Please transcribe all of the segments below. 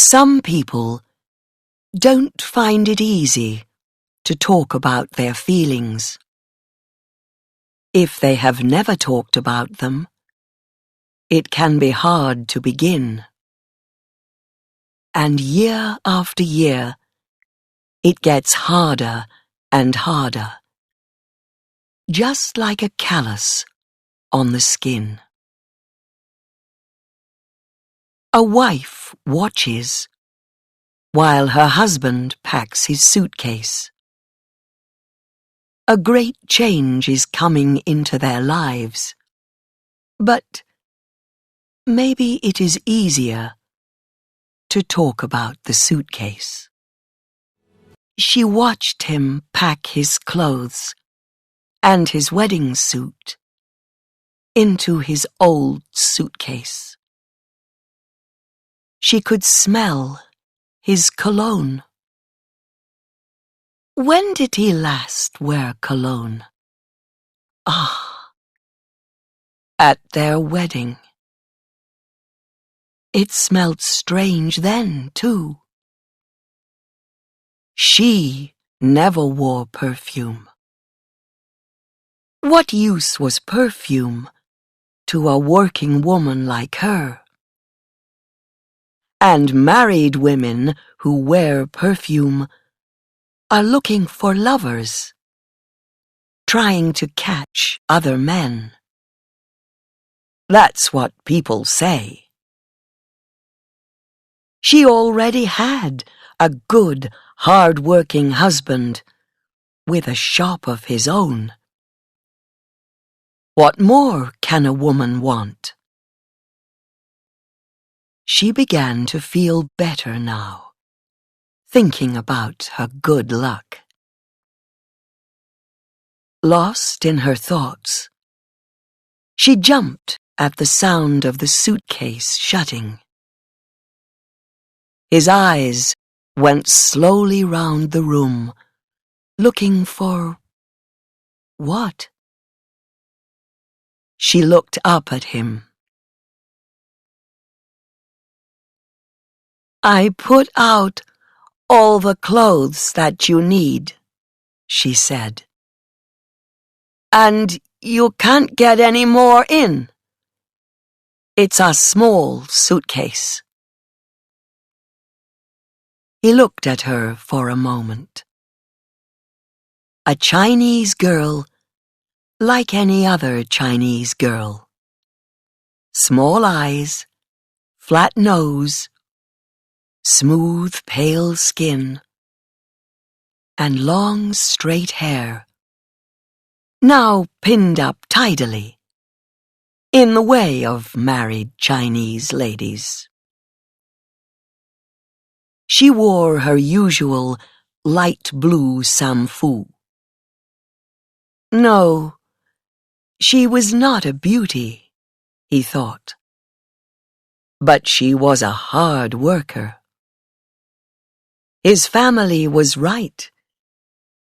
Some people don't find it easy to talk about their feelings. If they have never talked about them, it can be hard to begin. And year after year, it gets harder and harder, just like a callus on the skin. A wife watches while her husband packs his suitcase. A great change is coming into their lives, but maybe it is easier to talk about the suitcase. She watched him pack his clothes and his wedding suit into his old suitcase. She could smell his cologne. When did he last wear cologne? Ah, at their wedding. It smelled strange then, too. She never wore perfume. What use was perfume to a working woman like her? And married women who wear perfume are looking for lovers, trying to catch other men. That's what people say. She already had a good, hard-working husband with a shop of his own. What more can a woman want? She began to feel better now, thinking about her good luck. Lost in her thoughts, she jumped at the sound of the suitcase shutting. His eyes went slowly round the room, looking for what? She looked up at him. "I put out all the clothes that you need," she said. "And you can't get any more in. It's a small suitcase." He looked at her for a moment. A Chinese girl like any other Chinese girl. Small eyes, flat nose, smooth pale skin, and long straight hair, now pinned up tidily, in the way of married Chinese ladies. She wore her usual light blue samfu. No, she was not a beauty, he thought, but she was a hard worker. His family was right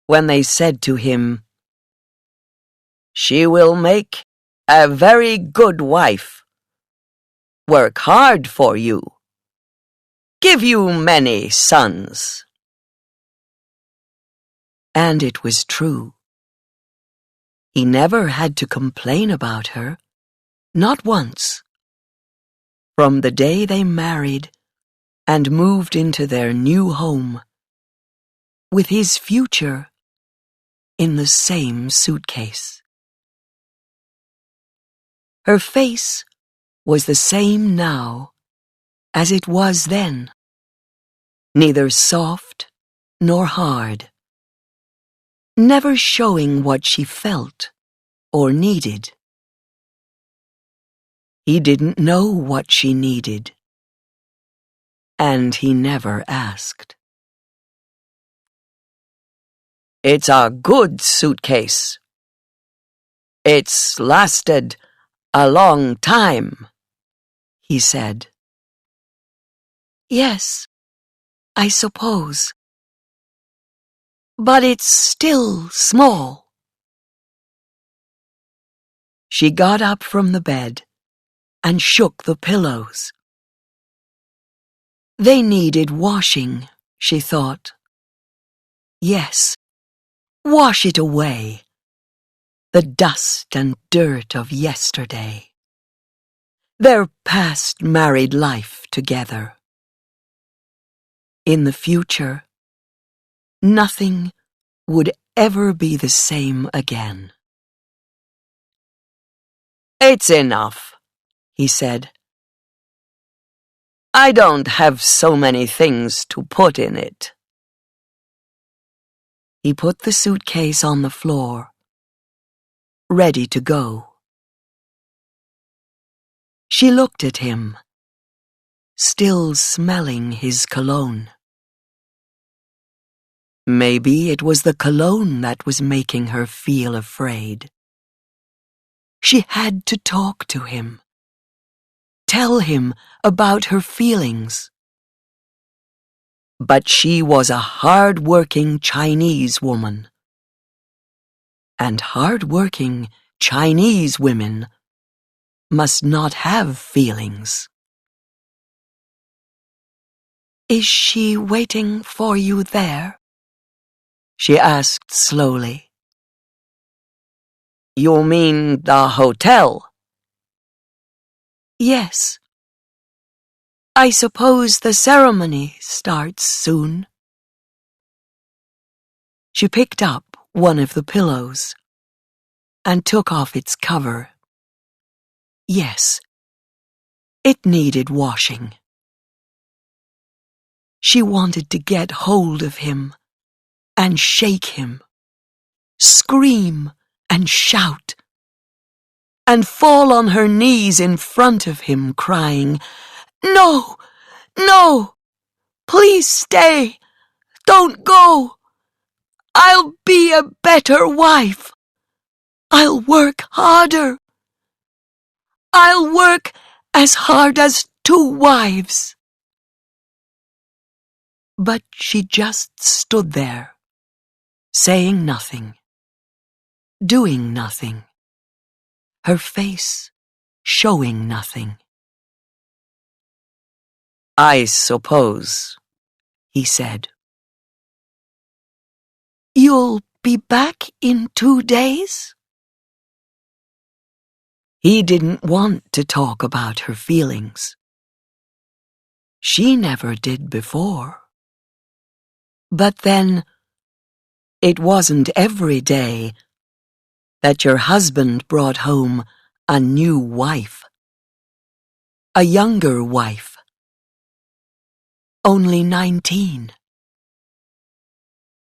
when they said to him, "She will make a very good wife, work hard for you, give you many sons." And it was true. He never had to complain about her, not once. From the day they married and moved into their new home, with his future in the same suitcase. Her face was the same now as it was then, neither soft nor hard, never showing what she felt or needed. He didn't know what she needed, and he never asked. "It's a good suitcase. It's lasted a long time," he said. "Yes, I suppose. But it's still small." She got up from the bed and shook the pillows. They needed washing, she thought. Yes, wash it away, the dust and dirt of yesterday. Their past married life together. In the future, nothing would ever be the same again. "It's enough," he said. "I don't have so many things to put in it." He put the suitcase on the floor, ready to go. She looked at him, still smelling his cologne. Maybe it was the cologne that was making her feel afraid. She had to talk to him, tell him about her feelings. But she was a hard-working Chinese woman. And hard-working Chinese women must not have feelings. "Is she waiting for you there?" she asked slowly. "You mean the hotel?" "Yes. I suppose the ceremony starts soon." She picked up one of the pillows and took off its cover. Yes, it needed washing. She wanted to get hold of him and shake him, scream and shout, and fall on her knees in front of him, crying, "No, no, please stay, don't go. I'll be a better wife. I'll work harder. I'll work as hard as 2 wives." But she just stood there, saying nothing, doing nothing, her face showing nothing. "I suppose," he said. "You'll be back in 2 days?" He didn't want to talk about her feelings. She never did before. But then, it wasn't every day that your husband brought home a new wife, a younger wife, only 19,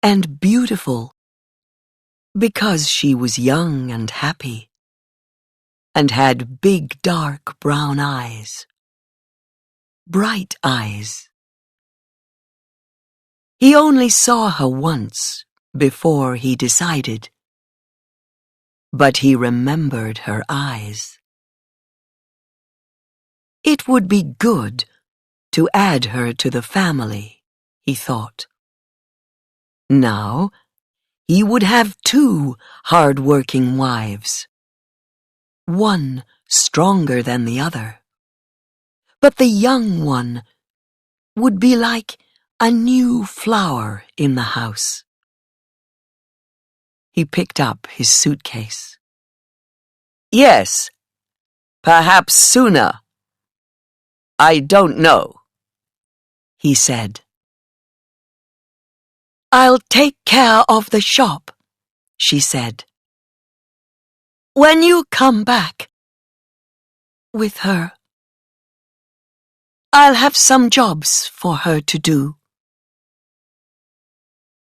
and beautiful because she was young and happy, and had big dark brown eyes, bright eyes. He only saw her once before he decided, but he remembered her eyes. It would be good to add her to the family, he thought. Now, he would have 2 hard-working wives, one stronger than the other. But the young one would be like a new flower in the house. He picked up his suitcase. "Yes, perhaps sooner. I don't know," he said. "I'll take care of the shop," she said. "When you come back with her, I'll have some jobs for her to do."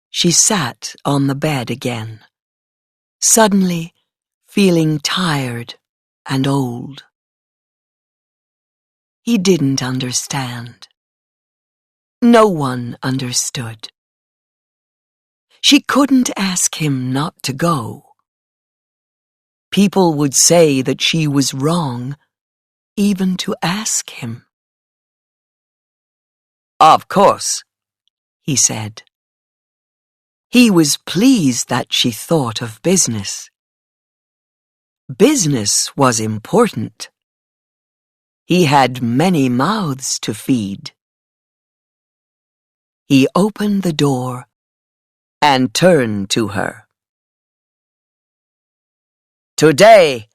She sat on the bed again, suddenly feeling tired and old. He didn't understand. No one understood. She couldn't ask him not to go. People would say that she was wrong even to ask him. "Of course," he said. He was pleased that she thought of business. Business was important. He had many mouths to feed. He opened the door and turned to her. "Today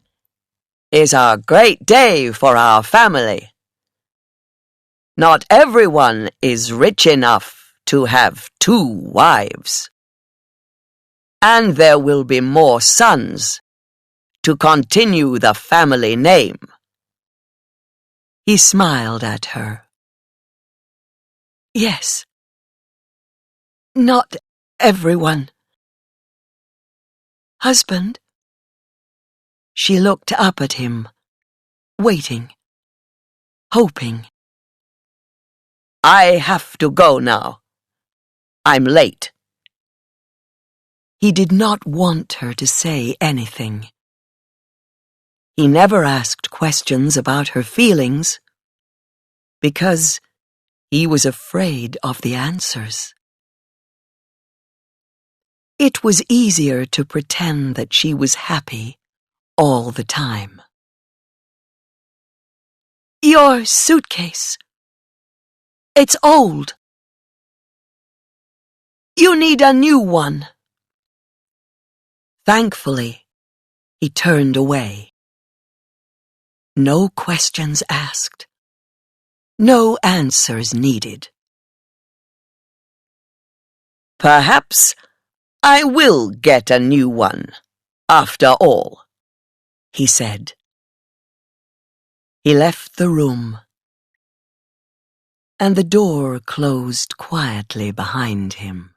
is a great day for our family. Not everyone is rich enough to have 2 wives. And there will be more sons to continue the family name." He smiled at her. "Yes, not everyone. Husband?" She looked up at him, waiting, hoping. "I have to go now. I'm late." He did not want her to say anything. He never asked questions about her feelings because he was afraid of the answers. It was easier to pretend that she was happy all the time. "Your suitcase. It's old. You need a new one." Thankfully, he turned away. No questions asked. No answers needed. "Perhaps I will get a new one, after all," he said. He left the room, and the door closed quietly behind him.